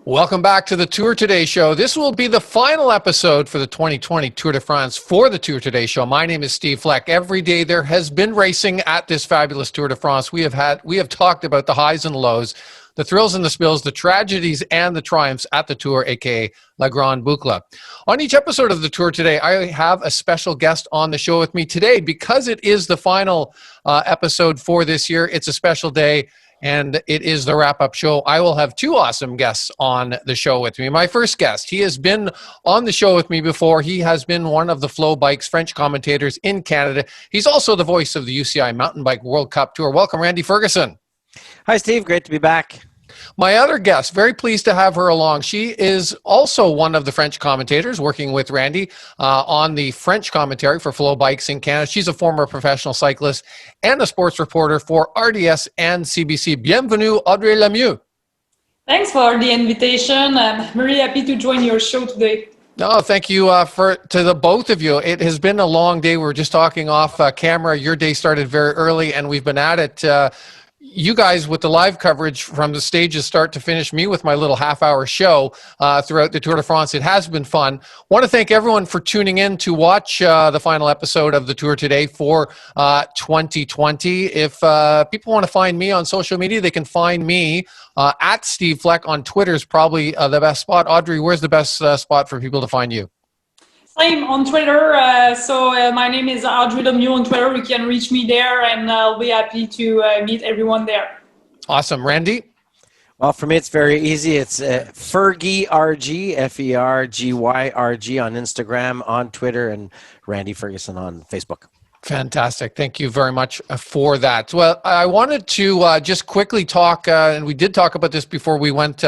Welcome back to the Tour Today Show. This will be the final episode for the 2020 Tour de France for the Tour Today Show. My name is Steve Fleck. Every day there has been racing at this fabulous Tour de France. We have talked about the highs and lows, the thrills and the spills, the tragedies and the triumphs at the Tour, aka La Grande Boucle. On each episode of the Tour Today, I have a special guest on the show with me today. Because it is the final episode for this year, it's a special day. And it is the wrap-up show. I will have two awesome guests on the show with me. My first guest, he has been on the show with me before. He has been one of the Flow Bike's French commentators in Canada. He's also the voice of the UCI Mountain Bike World Cup Tour. Welcome, Randy Ferguson. Hi, Steve. Great to be back. My other guest, very pleased to have her along. She is also one of the French commentators, working with Randy on the French commentary for Flow Bikes in Canada. She's a former professional cyclist and a sports reporter for RDS and CBC. Bienvenue, Audrey Lemieux. Thanks for the invitation. I'm very happy to join your show today. No, thank you to the both of you. It has been a long day. We were just talking off camera. Your day started very early, and we've been at it. You guys with the live coverage from the stages start to finish, me with my little half-hour show throughout the Tour de France. It has been fun. Want to thank everyone for tuning in to watch the final episode of the Tour Today for 2020. If people want to find me on social media, they can find me at Steve Fleck on Twitter is probably the best spot. Audrey, where's the best spot for people to find you? Same on Twitter. My name is Audrey Lemieux on Twitter. You can reach me there, and I'll be happy to meet everyone there. Awesome. Randy? Well, for me, it's very easy. It's Fergie RG, FERGYRG on Instagram, on Twitter, and Randy Ferguson on Facebook. Fantastic. Thank you very much for that. Well, I wanted to just quickly talk, and we did talk about this before we went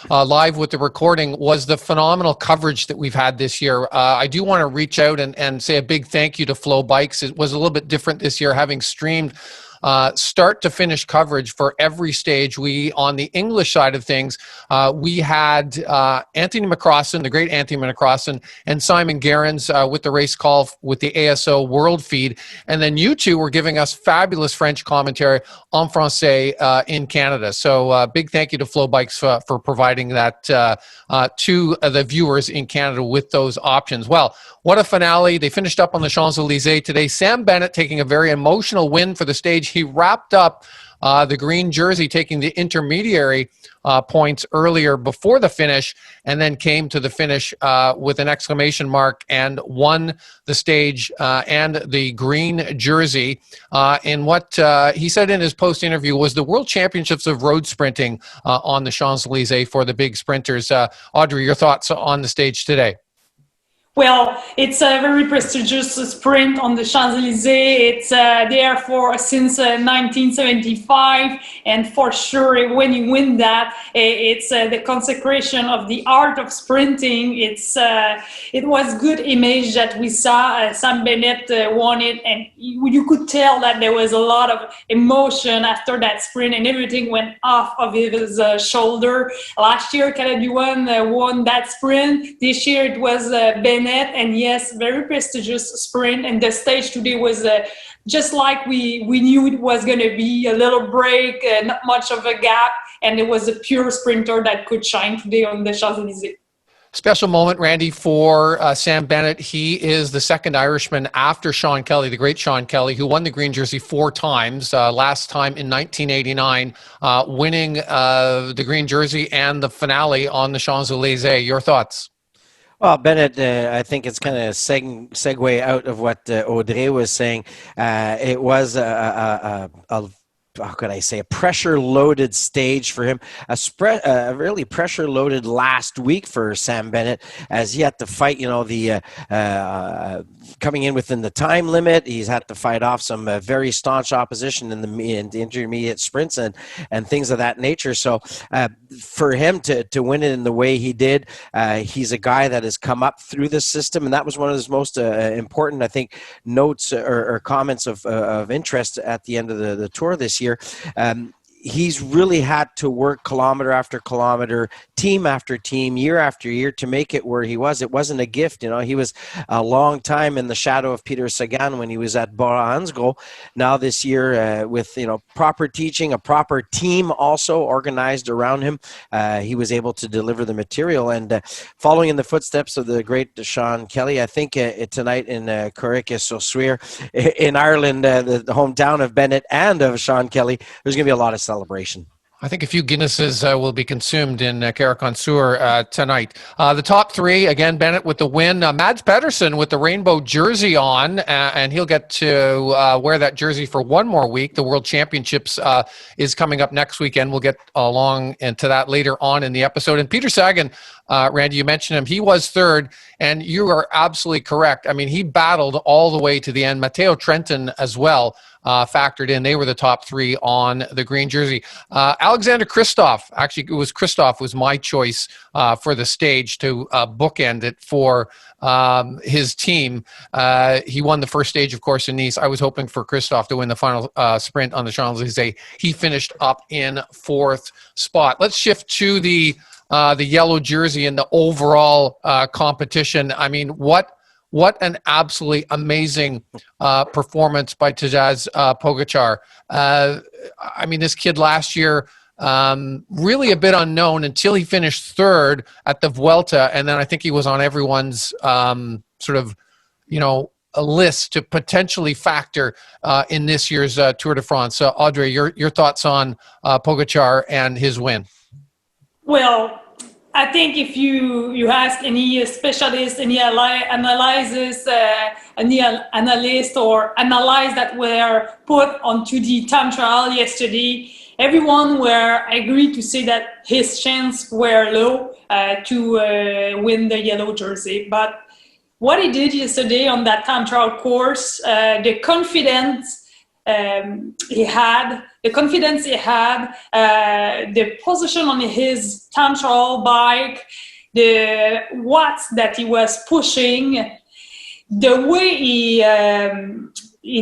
live with the recording, was the phenomenal coverage that we've had this year. I do want to reach out and say a big thank you to Flow Bikes. It was a little bit different this year, having streamed start to finish coverage for every stage. We, on the English side of things, we had Anthony McCrossan, the great Anthony McCrossan, and Simon Gerrans with the race call with the ASO World Feed. And then you two were giving us fabulous French commentary en français in Canada. So big thank you to Flow Bikes for providing that to the viewers in Canada with those options. Well, what a finale. They finished up on the Champs-Élysées today. Sam Bennett taking a very emotional win for the stage. He wrapped up the green jersey, taking the intermediary points earlier before the finish, and then came to the finish with an exclamation mark and won the stage and the green jersey in what he said in his post-interview was the World Championships of Road Sprinting on the Champs-Élysées for the big sprinters. Audrey, your thoughts on the stage today? Well, it's a very prestigious sprint on the Champs-Élysées. It's there since 1975, and for sure, when you win that, it's the consecration of the art of sprinting. It was good image that we saw. Sam Bennett won it, and you could tell that there was a lot of emotion after that sprint, and everything went off of his shoulder. Last year, Caleb won that sprint. This year, it was Bennett. And yes, very prestigious sprint, and the stage today was just like we knew it was going to be, a little break, not much of a gap, and it was a pure sprinter that could shine today on the Champs-Élysées. Special moment, Randy, for Sam Bennett. He is the second Irishman after Sean Kelly, the great Sean Kelly, who won the green jersey 4 times, last time in 1989, winning the green jersey and the finale on the Champs-Élysées. Your thoughts? Well, Bennett, I think it's kind of segue out of what Audrey was saying. It was how could I say, a pressure-loaded stage for him, a really pressure-loaded last week for Sam Bennett, as he had to fight, the coming in within the time limit. He's had to fight off some very staunch opposition in the intermediate sprints and things of that nature. So for him to win it in the way he did, he's a guy that has come up through the system, and that was one of his most important, I think, notes or comments of interest at the end of the tour this year. he's really had to work kilometer after kilometer, team after team, year after year to make it where he was. It wasn't a gift. He was a long time in the shadow of Peter Sagan when he was at Bora Hansgrohe. Now this year, with proper teaching, a proper team also organized around him, he was able to deliver the material. And following in the footsteps of the great Sean Kelly, I think tonight in Corrick-sur-Suire in Ireland, the hometown of Bennett and of Sean Kelly, there's going to be a lot of celebration. I think a few Guinnesses will be consumed in Carrick-on-Suir tonight. The top three, again, Bennett with the win. Mads Pedersen with the rainbow jersey on, and he'll get to wear that jersey for one more week. The World Championships is coming up next weekend. We'll get along into that later on in the episode. And Peter Sagan, Randy, you mentioned him. He was third, and you are absolutely correct. I mean, he battled all the way to the end. Matteo Trentin as well factored in. They were the top three on the green jersey. Alexander Kristoff, actually it was Kristoff was my choice for the stage to bookend it for his team. He won the first stage, of course, in Nice. I was hoping for Kristoff to win the final sprint on the Champs-Élysées. He finished up in fourth spot. Let's shift to the yellow jersey and the overall competition. I mean, what an absolutely amazing performance by Tadej Pogačar. I mean, this kid last year, really a bit unknown until he finished third at the Vuelta, and then I think he was on everyone's sort of, a list to potentially factor in this year's Tour de France. Audrey, your thoughts on Pogačar and his win? Well, I think if you ask any specialist, any analysis, any analyst or analyze that were put onto the time trial yesterday, everyone were agreed to say that his chances were low to win the yellow jersey. But what he did yesterday on that time trial course, the confidence he had, the position on his time trial bike, the watts that he was pushing, the way he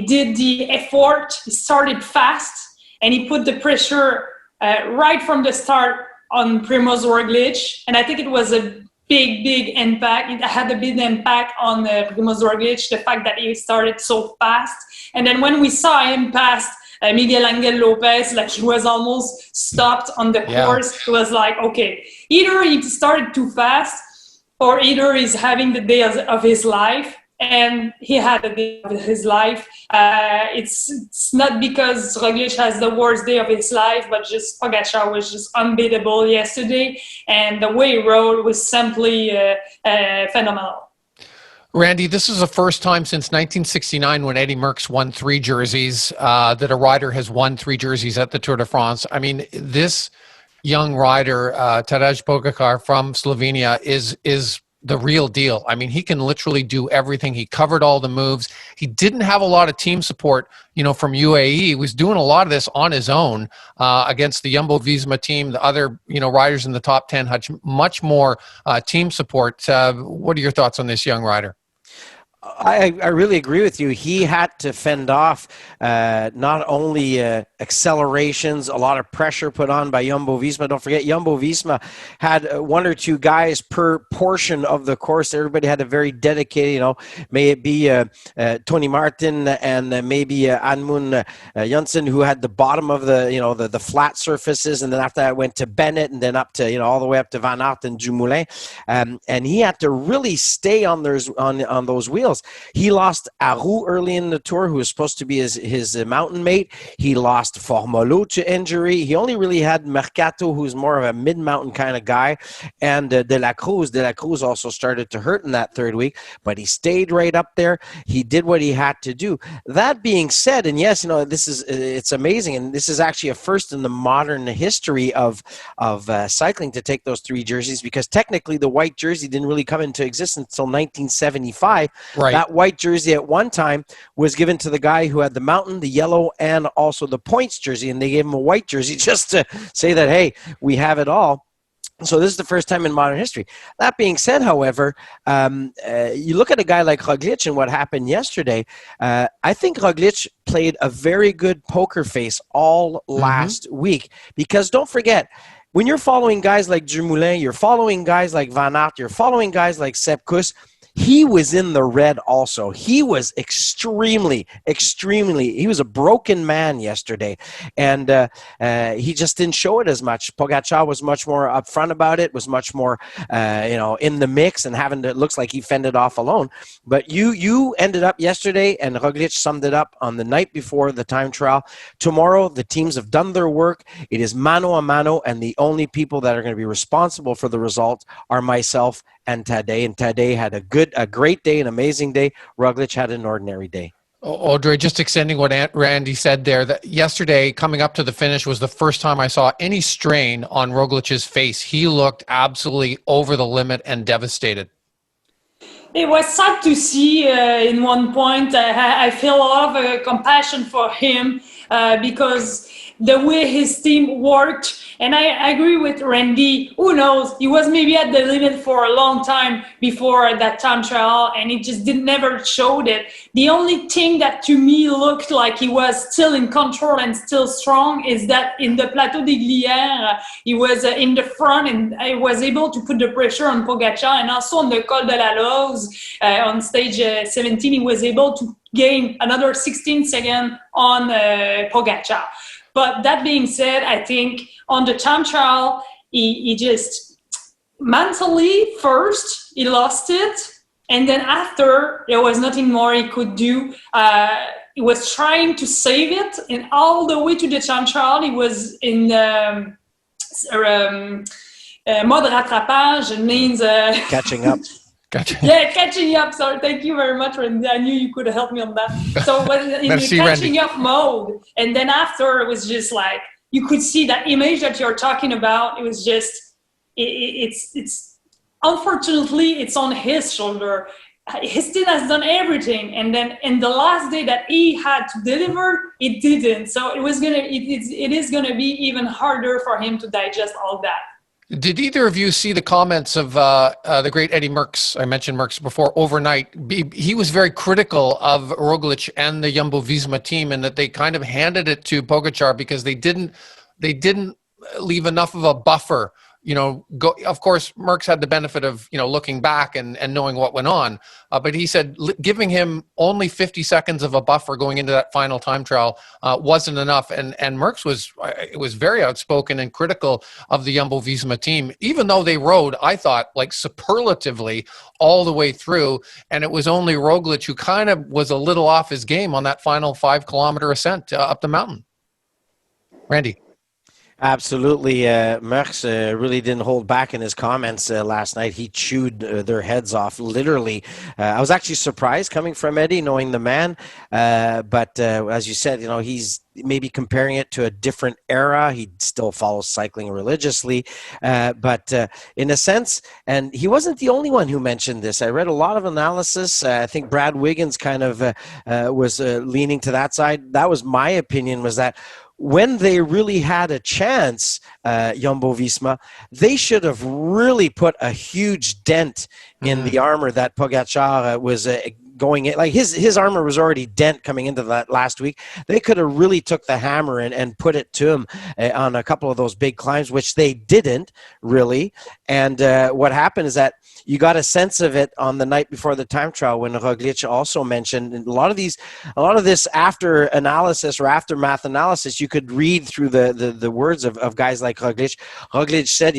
did the effort. He started fast and he put the pressure right from the start on Primož Roglič, and I think it was a big impact. It had a big impact on Primož Roglič, the fact that he started so fast. And then when we saw him pass Miguel Angel Lopez, like he was almost stopped on the course, it was like, okay, either he started too fast or either he's having the day of his life. And he had a day of his life. It's not because Roglič has the worst day of his life, but just Pogačar was just unbeatable yesterday. And the way he rode was simply phenomenal. Randy, this is the first time since 1969 when Eddie Merckx won 3 jerseys that a rider has won 3 jerseys at the Tour de France. I mean, this young rider, Tadej Pogačar from Slovenia, is the real deal. I mean, he can literally do everything. He covered all the moves. He didn't have a lot of team support, from UAE. He was doing a lot of this on his own against the Jumbo-Visma team. The other, riders in the top 10 had much more team support. What are your thoughts on this young rider? I really agree with you. He had to fend off not only accelerations, a lot of pressure put on by Jumbo-Visma. Don't forget, Jumbo-Visma had 1 or 2 guys per portion of the course. Everybody had a very dedicated, may it be Tony Martin and maybe Anmund Janssen, who had the bottom of the the flat surfaces, and then after that went to Bennett, and then up to all the way up to Van Aert and Dumoulin, and he had to really stay on those wheels. He lost Aru early in the Tour, who was supposed to be his mountain mate. He lost Formolo to injury. He only really had Mercato, who's more of a mid-mountain kind of guy, and De La Cruz. De La Cruz also started to hurt in that third week, but he stayed right up there. He did what he had to do. That being said, and yes, it's amazing, and this is actually a first in the modern history of cycling to take those 3 jerseys, because technically the white jersey didn't really come into existence until 1975. Right. That white jersey at one time was given to the guy who had the mountain, the yellow, and also the points jersey, and they gave him a white jersey just to say that, hey, we have it all. So this is the first time in modern history. That being said, however, you look at a guy like Roglic and what happened yesterday. I think Roglic played a very good poker face all last week, because don't forget, when you're following guys like Dumoulin, you're following guys like Van Aert, you're following guys like Sepp Kuss, he was in the red also. He was extremely, he was a broken man yesterday. And he just didn't show it as much. Pogacar was much more upfront about it, was much more, in the mix, and it looks like he fended off alone. But you ended up yesterday, and Roglic summed it up on the night before the time trial. Tomorrow, the teams have done their work. It is mano a mano, and the only people that are going to be responsible for the result are myself and Tadej. And Tadej had a great day, an amazing day. Roglic had an ordinary day. Audrey, just extending what Randy said there, that yesterday coming up to the finish was the first time I saw any strain on Roglic's face. He looked absolutely over the limit and devastated. It was sad to see in one point. I feel a lot of compassion for him because the way his team worked. And I agree with Randy. Who knows? He was maybe at the limit for a long time before that time trial, and he just never showed it. The only thing that to me looked like he was still in control and still strong is that in the Plateau des Glières, he was in the front, and I was able to put the pressure on Pogacar, and also on the Col de la Loze on stage 17, he was able to gain another 16 seconds on Pogacar. But that being said, I think on the time trial, he just mentally first, he lost it. And then after, there was nothing more he could do. He was trying to save it. And all the way to the time trial, he was in mode rattrapage. It means catching up. Gotcha. Yeah, catching up. Sorry, thank you very much, Randy. I knew you could help me on that. So in the catching up mode, and then after it was just like you could see that image that you're talking about. It was just it's unfortunately it's on his shoulder. His team has done everything, and then in the last day that he had to deliver, it didn't. So it is gonna be even harder for him to digest all that. Did either of you see the comments of the great Eddie Merckx? I mentioned Merckx before. Overnight, he was very critical of Roglic and the Jumbo-Visma team, and that they kind of handed it to Pogacar because they didn't leave enough of a buffer. Of course, Merckx had the benefit of, looking back and knowing what went on. But he said giving him only 50 seconds of a buffer going into that final time trial wasn't enough. And Merckx was very outspoken and critical of the Jumbo-Visma team, even though they rode, I thought, like superlatively all the way through. And it was only Roglic who kind of was a little off his game on that final 5-kilometer ascent up the mountain. Randy. Absolutely. Merckx really didn't hold back in his comments last night. He chewed their heads off, literally. I was actually surprised coming from Eddie, knowing the man. But as you said, he's maybe comparing it to a different era. He still follows cycling religiously. But in a sense, and he wasn't the only one who mentioned this. I read a lot of analysis. I think Brad Wiggins kind of was leaning to that side. That was my opinion, was that when they really had a chance, Jumbo-Visma, they should have really put a huge dent in the armor that Pogacar was going in. Like his armor was already dent coming into that last week. They could have really took the hammer and put it to him on a couple of those big climbs, which they didn't really. And what happened is that you got a sense of it on the night before the time trial when Roglic also mentioned a lot of this after analysis or aftermath analysis. You could read through the words of guys like Roglic. Roglic said,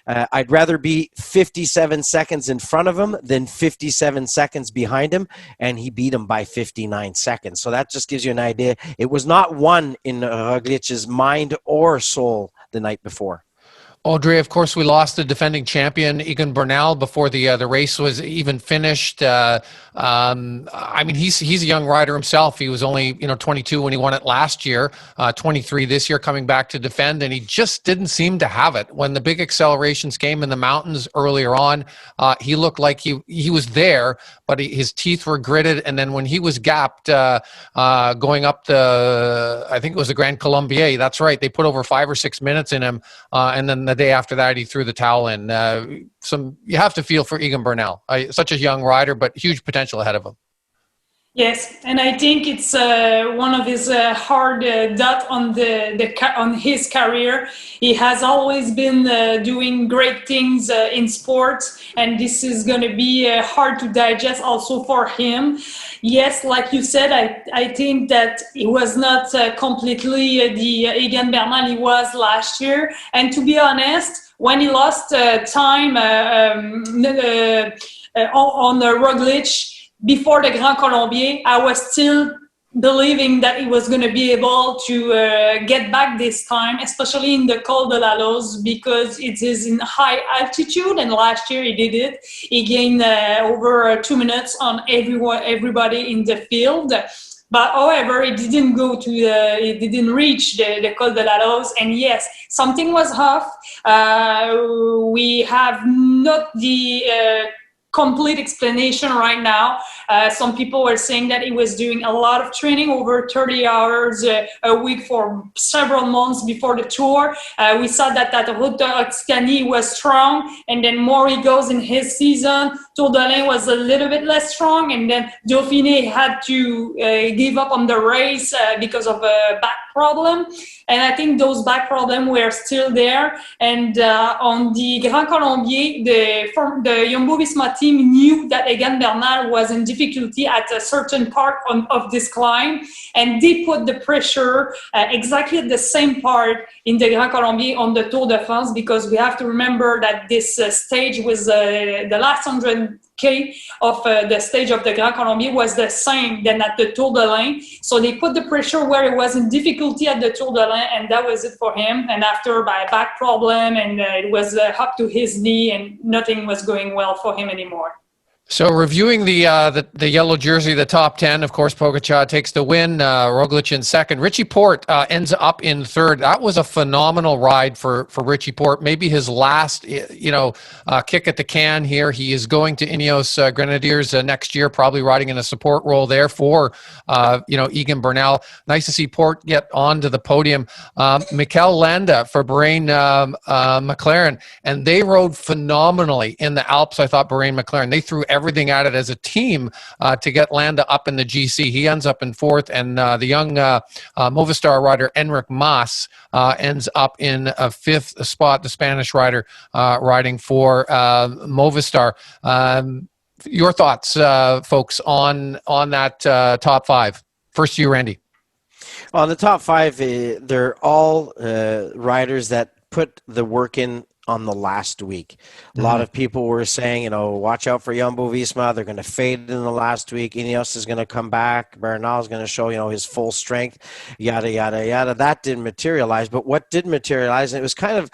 I'd rather be 57 seconds in front of him than 57 seconds behind him, and he beat him by 59 seconds. So that just gives you an idea. It was not won in Roglic's mind or soul the night before. Audrey, of course, we lost the defending champion, Egan Bernal, before the race was even finished. He's a young rider himself. He was only 22 when he won it last year, 23 this year, coming back to defend, and he just didn't seem to have it. When the big accelerations came in the mountains earlier on, he looked like he was there, but his teeth were gritted. And then when he was gapped going up I think it was the Grand Colombier, that's right, they put over 5 or 6 minutes in him, and then the day after that, he threw the towel in. You have to feel for Egan Bernal. Such a young rider, but huge potential ahead of him. Yes, and I think it's one of his hard dot on on his career. He has always been doing great things in sports, and this is going to be hard to digest also for him. Yes, like you said, I think that he was not completely the Egan Bernal he was last year. And to be honest, when he lost time on Roglic, before the Grand Colombier, I was still believing that he was going to be able to get back this time, especially in the Col de la Loze, because it is in high altitude, and last year he did it. He gained over 2 minutes on everybody in the field. But however, it didn't go to it didn't reach the Col de la Loze. And yes, something was off. We have not the complete explanation right now. Some people were saying that he was doing a lot of training, over 30 hours a week for several months before the tour. We saw that Route Occitanie was strong, and then more he goes in his season. Tour de l'Ain was a little bit less strong, and then Dauphiné had to give up on the race because of a back problem. And I think those back problems were still there. And on the Grand Colombier, the Jumbo-Visma team knew that Egan Bernal was in difficulty at a certain part of this climb, and they put the pressure exactly at the same part in the Grand Colombier on the Tour de France, because we have to remember that this stage was the last 100K of the stage of the Grand Colombier was the same than at the Tour de l'Ain. So they put the pressure where it was in difficulty at the Tour de l'Ain, and that was it for him. And after, by a back problem, and it was up to his knee, and nothing was going well for him anymore. So reviewing the yellow jersey, the top 10, of course, Pogačar takes the win, Roglic in second. Richie Porte ends up in third. That was a phenomenal ride for Richie Porte. Maybe his last, kick at the can here. He is going to Ineos Grenadiers next year, probably riding in a support role there for, Egan Bernal. Nice to see Porte get onto the podium. Mikel Landa for Bahrain McLaren, and they rode phenomenally in the Alps. I thought Bahrain McLaren, they threw everything at it as a team to get Landa up in the GC. He ends up in fourth, and the young Movistar rider Enric Mas ends up in a fifth spot, the Spanish rider riding for Movistar. Your thoughts, folks, on that top five? First to you, Randy. Well, the top five, they're all riders that put the work in on the last week. A lot of people were saying, watch out for Jumbo-Visma. They're going to fade in the last week. Ineos is going to come back. Bernal is going to show, his full strength, yada, yada, yada. That didn't materialize. But what did materialize, and it was kind of,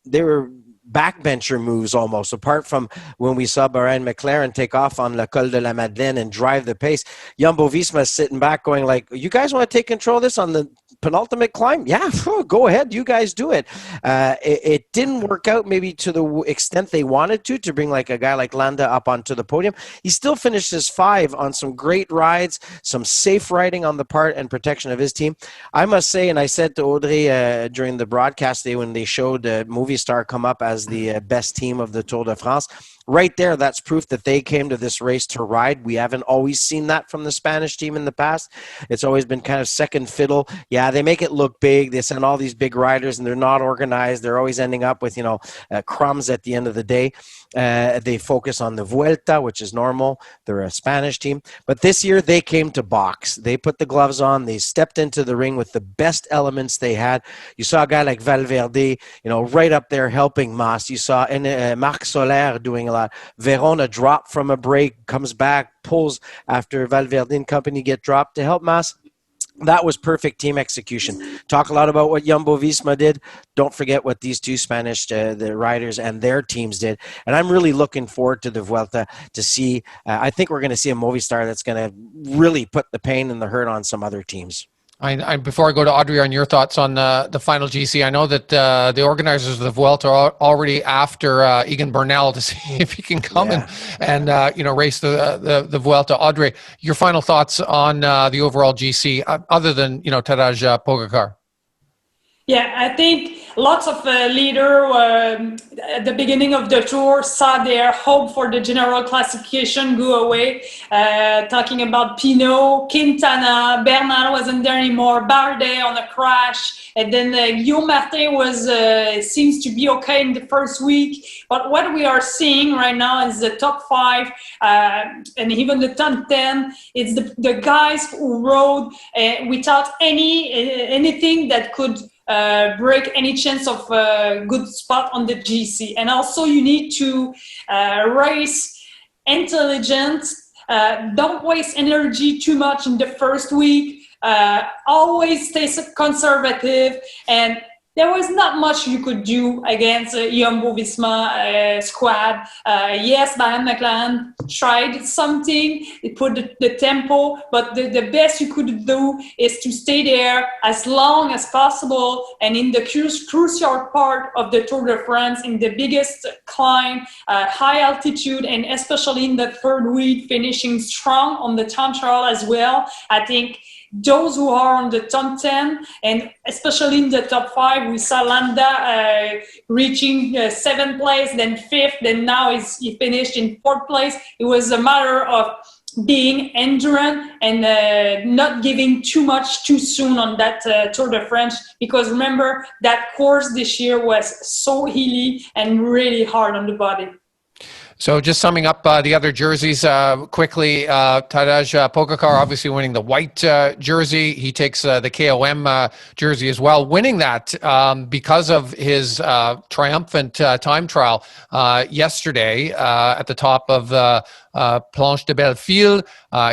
they were backbencher moves almost, apart from when we saw Bahrain McLaren take off on Le Col de la Madeleine and drive the pace. Jumbo-Visma is sitting back going like, you guys want to take control of this on the penultimate climb? Yeah, go ahead. You guys do it. It didn't work out maybe to the extent they wanted to bring like a guy like Landa up onto the podium. He still finished his five on some great rides, some safe riding on the part and protection of his team. I must say, and I said to Audrey during the broadcast day when they showed Movistar come up as the best team of the Tour de France, right there, that's proof that they came to this race to ride. We haven't always seen that from the Spanish team in the past. It's always been kind of second fiddle. Yeah, they make it look big. They send all these big riders, and they're not organized. They're always ending up with, crumbs at the end of the day. They focus on the Vuelta, which is normal. They're a Spanish team. But this year, they came to box. They put the gloves on. They stepped into the ring with the best elements they had. You saw a guy like Valverde, right up there helping Mas. You saw Marc Soler doing a lot. Verona dropped from a break, comes back, pulls after Valverde and company get dropped to help Mas. That was perfect team execution. Talk a lot about what Jumbo-Visma did. Don't forget what these two Spanish the riders and their teams did. And I'm really looking forward to the Vuelta to see. I think we're going to see a Movistar that's going to really put the pain and the hurt on some other teams. Before I go to Audrey on your thoughts on the final GC, I know that the organizers of the Vuelta are already after Egan Bernal to see if he can come and race the Vuelta. Audrey, your final thoughts on the overall GC, other than Tadej Pogačar? Yeah, I think lots of leaders at the beginning of the tour saw their hope for the general classification go away, talking about Pinot, Quintana, Bernal wasn't there anymore, Bardet on a crash, and then Guillaume Martin seems to be okay in the first week. But what we are seeing right now is the top 5 and even the top 10. It's the guys who rode without anything that could break any chance of a good spot on the GC. And also you need to race intelligent, don't waste energy too much in the first week, always stay conservative, and there was not much you could do against Jumbo-Visma squad. Yes, Bayern McLaren tried something, it put the tempo, but the best you could do is to stay there as long as possible, and in the crucial part of the Tour de France, in the biggest climb, high altitude, and especially in the third week, finishing strong on the time trial as well. I think those who are on the top 10, and especially in the top 5, we saw Landa reaching 7th place, then 5th, then now he finished in 4th place. It was a matter of being endurant and not giving too much too soon on that Tour de France, because remember, that course this year was so hilly and really hard on the body. So just summing up the other jerseys quickly, Tadej Pogacar obviously winning the white jersey. He takes the KOM jersey as well, winning that because of his triumphant time trial yesterday at the top of the Planche de Belleville.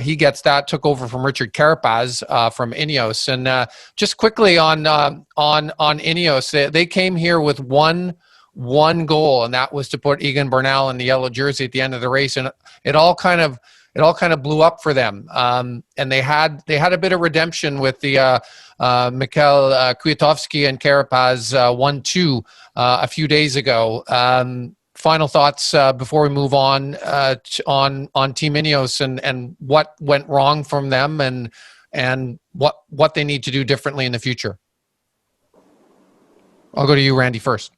He gets that, took over from Richard Carapaz from Ineos. And just quickly on Ineos, they came here with one goal, and that was to put Egan Bernal in the yellow jersey at the end of the race, and it all kind of blew up for them. And they had a bit of redemption with the Mikhail Kwiatkowski and Carapaz 1-2 a few days ago. Final thoughts before we move on Team Ineos and what went wrong from them and what they need to do differently in the future. I'll go to you, Randy, first.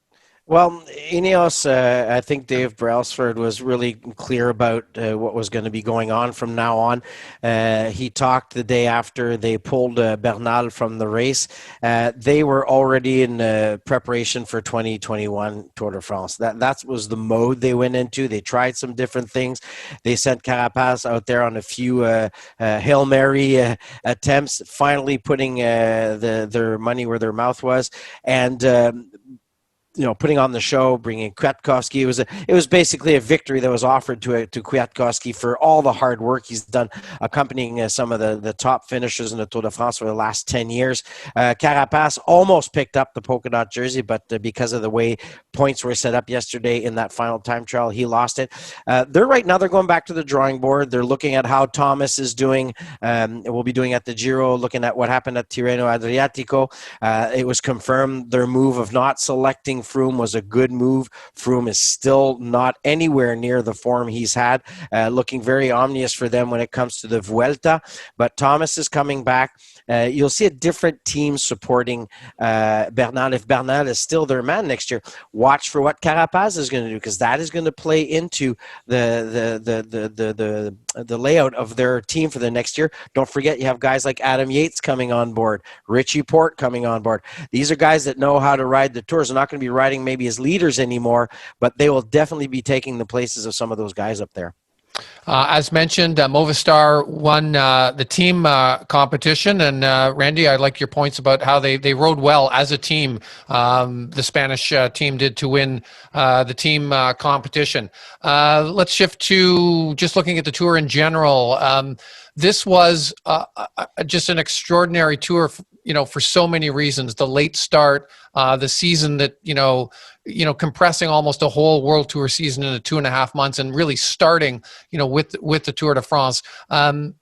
Well, Ineos, I think Dave Brailsford was really clear about what was going to be going on from now on. He talked the day after they pulled Bernal from the race. They were already in preparation for 2021 Tour de France. That was the mode they went into. They tried some different things. They sent Carapaz out there on a few Hail Mary attempts, finally putting their money where their mouth was. And putting on the show, bringing Kwiatkowski. It was basically a victory that was offered to Kwiatkowski for all the hard work he's done, accompanying some of the top finishers in the Tour de France for the last 10 years. Carapaz almost picked up the polka dot jersey, but because of the way points were set up yesterday in that final time trial, he lost it. They're going back to the drawing board. They're looking at how Thomas is doing. We'll be doing at the Giro, looking at what happened at Tirreno Adriatico. It was confirmed their move of not selecting Froome was a good move. Froome is still not anywhere near the form he's had, looking very ominous for them when it comes to the Vuelta. But Thomas is coming back. You'll see a different team supporting Bernal. If Bernal is still their man next year, watch for what Carapaz is going to do, because that is going to play into the layout of their team for the next year. Don't forget, you have guys like Adam Yates coming on board, Richie Porte coming on board. These are guys that know how to ride the tours. They're not going to be riding maybe as leaders anymore, but they will definitely be taking the places of some of those guys up there. As mentioned, Movistar won the team competition, and Randy, I like your points about how they rode well as a team. The Spanish team did to win the team competition. Let's shift to just looking at the tour in general. This was just an extraordinary tour, for so many reasons. The late start, the season that, compressing almost a whole World Tour season into 2.5 months and really starting, with the Tour de France.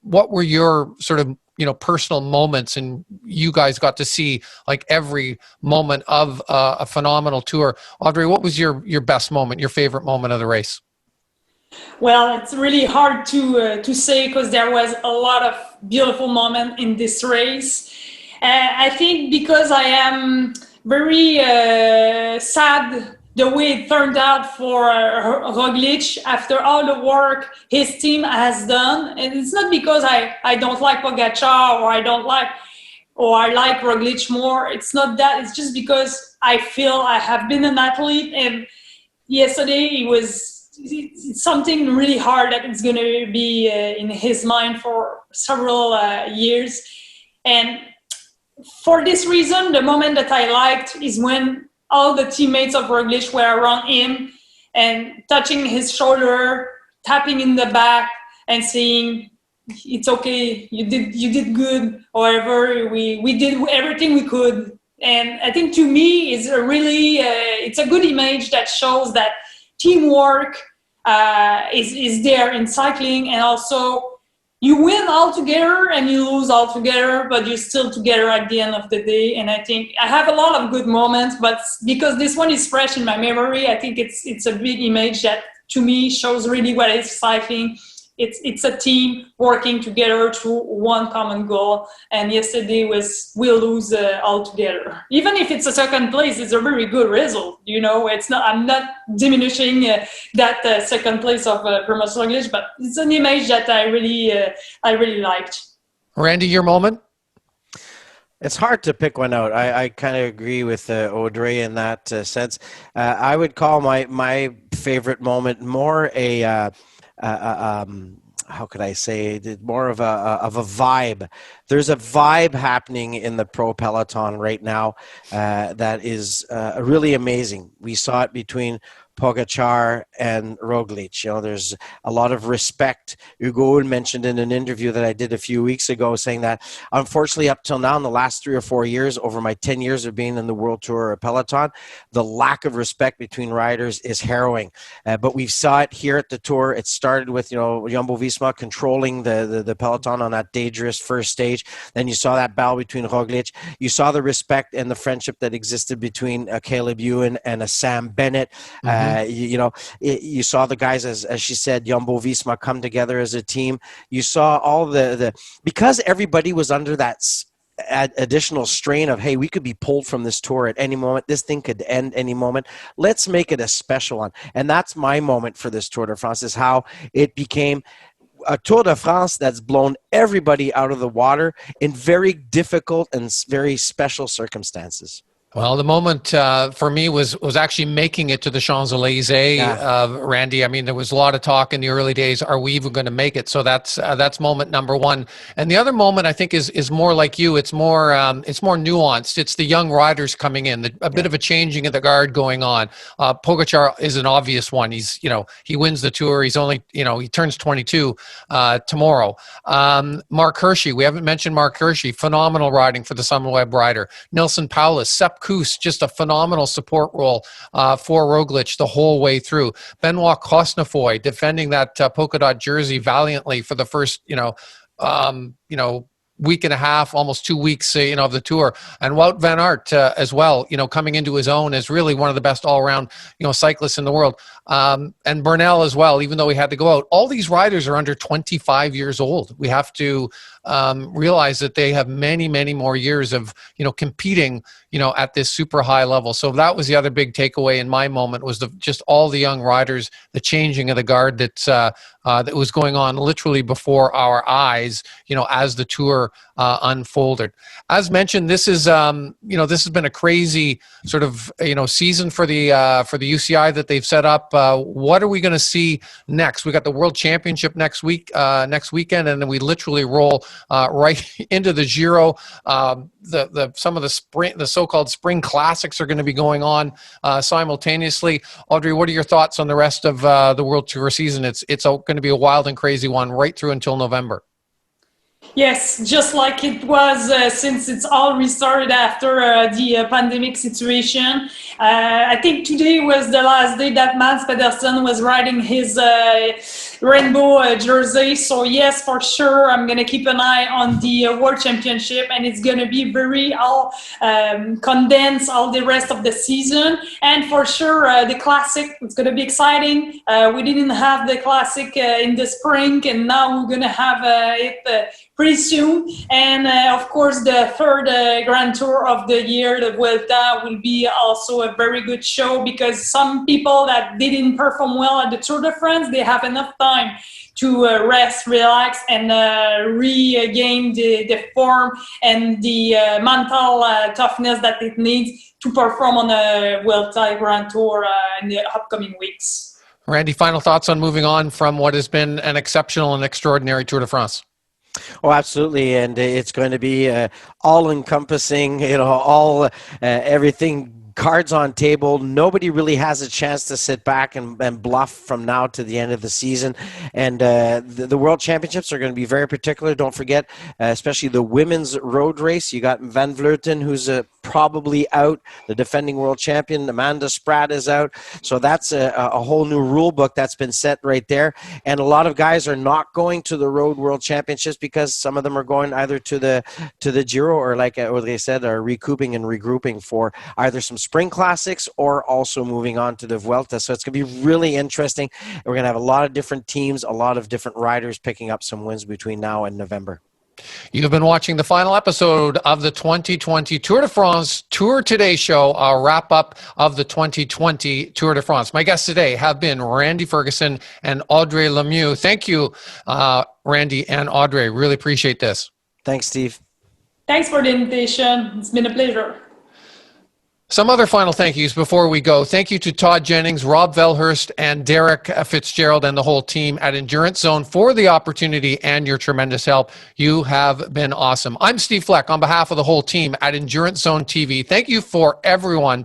What were your sort of, personal moments, and you guys got to see like every moment of a phenomenal tour. Audrey, what was your best moment, your favorite moment of the race? Well, it's really hard to say, because there was a lot of beautiful moments in this race. I think because I am very sad the way it turned out for Roglic after all the work his team has done. And it's not because I don't like Pogacar or I like Roglic more. It's not that. It's just because I feel I have been an athlete, and yesterday it's something really hard that it's going to be in his mind for several years. And for this reason, the moment that I liked is when all the teammates of Roglic were around him and touching his shoulder, tapping in the back and saying, it's okay, you did good. However, we did everything we could. And I think to me is a really, it's a good image that shows that teamwork is there in cycling, and also you win all together and you lose all together, but you're still together at the end of the day. And I think I have a lot of good moments, but because this one is fresh in my memory, I think it's a big image that to me shows really what is cycling. It's a team working together to one common goal. And yesterday was we'll lose all together. Even if it's a second place, it's a very good result. You know, it's not. I'm not diminishing that second place of Primož Roglic, but it's an image that I really liked. Randy, your moment? It's hard to pick one out. I kind of agree with Audrey in that sense. I would call my favorite moment more how could I say it? More of a vibe. There's a vibe happening in the pro peloton right now that is really amazing. We saw it between Pogacar and Roglic. You know, there's a lot of respect. Hugo mentioned in an interview that I did a few weeks ago saying that unfortunately up till now in the last 3 or 4 years, over my 10 years of being in the World Tour or Peloton, the lack of respect between riders is harrowing. But we saw it here at the Tour. It started with, Jumbo-Visma controlling the Peloton on that dangerous first stage. Then you saw that battle between Roglic. You saw the respect and the friendship that existed between Caleb Ewan and a Sam Bennett. You saw the guys, as she said, Jumbo-Visma come together as a team. You saw all the because everybody was under that additional strain of, hey, we could be pulled from this tour at any moment. This thing could end any moment. Let's make it a special one. And that's my moment for this Tour de France, is how it became a Tour de France that's blown everybody out of the water in very difficult and very special circumstances. Well, the moment for me was actually making it to the Champs-Élysées, Randy. I mean, there was a lot of talk in the early days. Are we even going to make it? So that's moment number one. And the other moment I think is more like you. It's more nuanced. It's the young riders coming in, a bit of a changing of the guard going on. Pogacar is an obvious one. He's he wins the Tour. He's only he turns 22 tomorrow. Mark Hirschi. We haven't mentioned Mark Hirschi. Phenomenal riding for the Sunweb rider. Nelson Paulus, Sepp Kuss, just a phenomenal support role for Roglic the whole way through. Benoit Cosnefroy defending that polka dot jersey valiantly for the first, week and a half, almost 2 weeks, of the Tour. And Wout van Aert as well, coming into his own as really one of the best all-around, cyclists in the world. And Bernal as well, even though he had to go out. All these riders are under 25 years old. We have to realize that they have many, many more years of, competing, at this super high level. So that was the other big takeaway in my moment, was just all the young riders, the changing of the guard that was going on literally before our eyes, as the Tour unfolded. As mentioned, this is, this has been a crazy sort of, season for the UCI that they've set up. What are we going to see next? We got the World Championship next weekend, and then we literally roll right into the Giro. Some of the so-called spring classics are going to be going on simultaneously. Audrey, what are your thoughts on the rest of the World Tour season? It's going to be a wild and crazy one right through until November. Yes, just like it was since it's all restarted after the pandemic situation. I think today was the last day that Mads Pedersen was riding his rainbow jersey. So yes, for sure, I'm going to keep an eye on the World Championship, and it's going to be very condensed all the rest of the season. And for sure, the Classic, it's going to be exciting. We didn't have the Classic in the spring, and now we're going to have it pretty soon. And of course, the third Grand Tour of the year, the Vuelta, will be also a very good show, because some people that didn't perform well at the Tour de France, they have enough time to rest, relax, and regain the form and the mental toughness that it needs to perform on a Vuelta Grand Tour in the upcoming weeks. Randy, final thoughts on moving on from what has been an exceptional and extraordinary Tour de France? Oh, absolutely, and it's going to be all-encompassing. All everything. Cards on table. Nobody really has a chance to sit back and bluff from now to the end of the season. And the World Championships are going to be very particular. Don't forget, especially the women's road race. You got Van Vleuten, who's probably out. The defending world champion, Amanda Spratt, is out. So that's a whole new rule book that's been set right there. And a lot of guys are not going to the Road World Championships because some of them are going either to the Giro, or like Audrey said, are recouping and regrouping for either some Spring Classics or also moving on to the Vuelta. So it's going to be really interesting. We're going to have a lot of different teams, a lot of different riders picking up some wins between now and November. You've been watching the final episode of the 2020 Tour de France Tour Today show, our wrap-up of the 2020 Tour de France. My guests today have been Randy Ferguson and Audrey Lemieux. Thank you, Randy and Audrey. Really appreciate this. Thanks, Steve. Thanks for the invitation. It's been a pleasure. Some other final thank yous before we go. Thank you to Todd Jennings, Rob Velhurst, and Derek Fitzgerald and the whole team at Endurance Zone for the opportunity and your tremendous help. You have been awesome. I'm Steve Fleck on behalf of the whole team at Endurance Zone TV. Thank you for everyone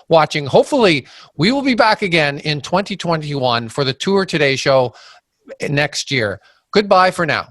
watching. Hopefully, we will be back again in 2021 for the Tour Today show next year. Goodbye for now.